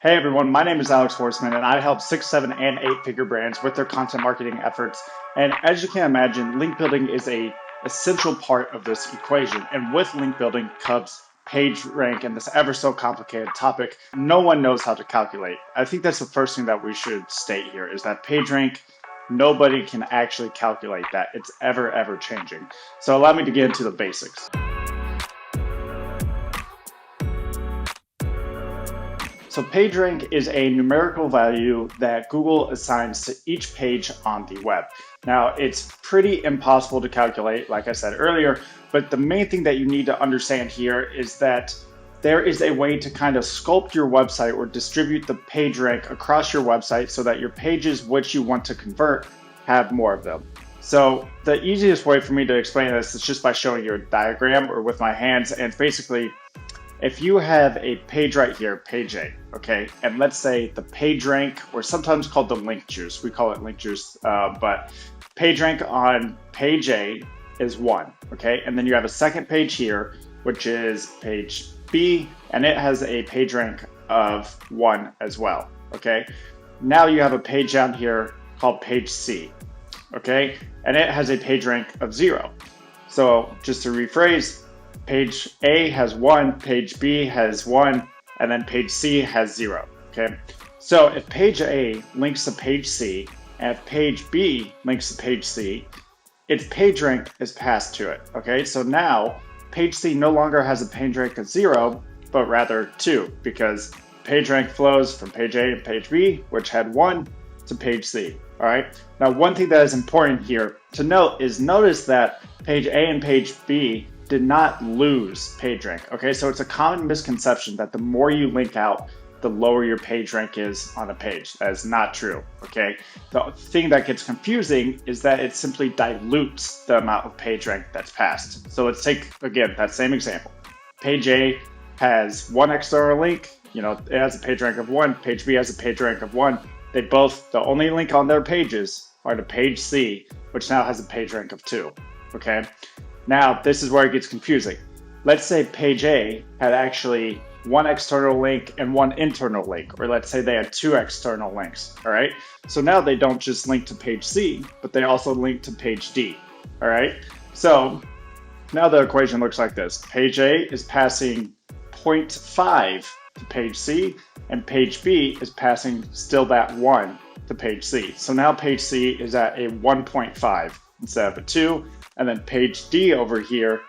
Hey everyone, my name is Alex Horseman and I help 6, 7, and 8-figure brands with their content marketing efforts. And as you can imagine, link building is a essential part of this equation. And with link building comes page rank and this ever so complicated topic no one knows how to calculate. I think that's the first thing that we should state here is that page rank, nobody can actually calculate that. It's ever changing. So allow me to get into the basics. So PageRank is a numerical value that Google assigns to each page on the web. Now, it's pretty impossible to calculate, like I said earlier, but the main thing that you need to understand here is that there is a way to kind of sculpt your website or distribute the PageRank across your website so that your pages which you want to convert have more of them. So the easiest way for me to explain this is just by showing you a diagram or with my hands, and basically, if you have a page right here, page A, okay, and let's say the page rank, or sometimes called the link juice, we call it link juice, but page rank on page A is 1, okay, and then you have a second page here, which is page B, and it has a page rank of 1 as well, okay. Now you have a page down here called page C, okay, and it has a page rank of 0. So just to rephrase, page A has 1, page B has 1, and then page C has 0, okay? So if page A links to page C, and if page B links to page C, its page rank is passed to it, okay? So now, page C no longer has a page rank of 0, but rather 2, because page rank flows from page A and page B, which had 1, to page C, all right? Now, one thing that is important here to note is notice that page A and page B did not lose page rank, okay? So it's a common misconception that the more you link out, the lower your page rank is on a page. That is not true, okay? The thing that gets confusing is that it simply dilutes the amount of page rank that's passed. So let's take, again, that same example. Page A has 1 external link, it has a page rank of 1, page B has a page rank of 1. They both, the only link on their pages are to page C, which now has a page rank of 2, okay? Now, this is where it gets confusing. Let's say page A had actually 1 external link and 1 internal link, or let's say they had 2 external links, all right? So now they don't just link to page C, but they also link to page D, all right? So now the equation looks like this. Page A is passing 0.5 to page C, and page B is passing still that 1 to page C. So now page C is at a 1.5 instead of a 2, and then page D over here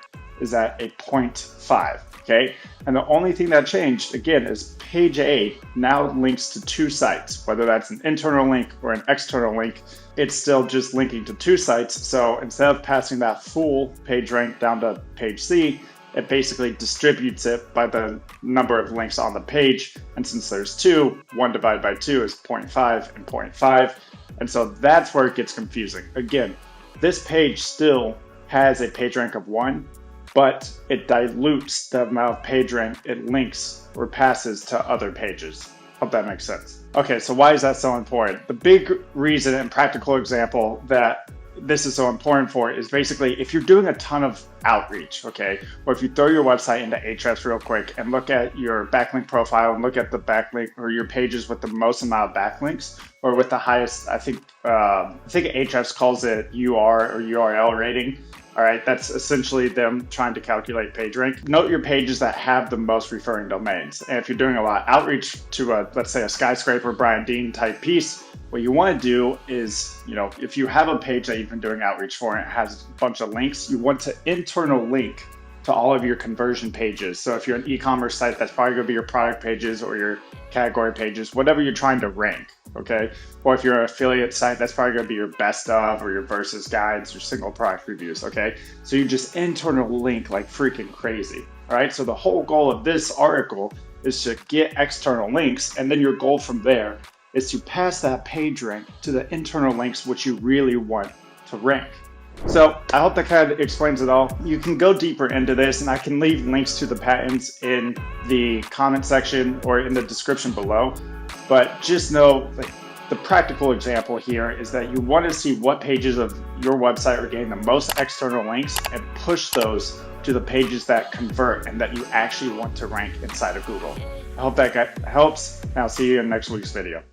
is at a 0.5, okay? And the only thing that changed, again, is page A now links to 2 sites, whether that's an internal link or an external link, it's still just linking to 2 sites. So instead of passing that full page rank down to page C, it basically distributes it by the number of links on the page. And since there's 2, 1 divided by 2 is 0.5 and 0.5. And so that's where it gets confusing. Again, this page still has a page rank of 1, but it dilutes the amount of page rank it links or passes to other pages. Hope that makes sense. Okay, so why is that so important? The big reason and practical example that this is so important for is basically if you're doing a ton of outreach, okay, or if you throw your website into Ahrefs real quick and look at your backlink profile and look at the backlink or your pages with the most amount of backlinks or with the highest, I think Ahrefs calls it UR or URL rating. All right, that's essentially them trying to calculate page rank. Note your pages that have the most referring domains. And if you're doing a lot of outreach to let's say a skyscraper, Brian Dean type piece, what you want to do is, if you have a page that you've been doing outreach for and it has a bunch of links, you want to internal link to all of your conversion pages. So if you're an e-commerce site, that's probably going to be your product pages or your category pages, whatever you're trying to rank, okay? Or if you're an affiliate site, that's probably going to be your best of or your versus guides or single product reviews, okay? So you just internal link like freaking crazy, all right? So the whole goal of this article is to get external links, and then your goal from there is to pass that page rank to the internal links which you really want to rank. So I hope that kind of explains it all. You can go deeper into this, and I can leave links to the patents in the comment section or in the description below. But just know, the practical example here is that you want to see what pages of your website are getting the most external links and push those to the pages that convert and that you actually want to rank inside of Google. I hope that helps. Now see you in next week's video.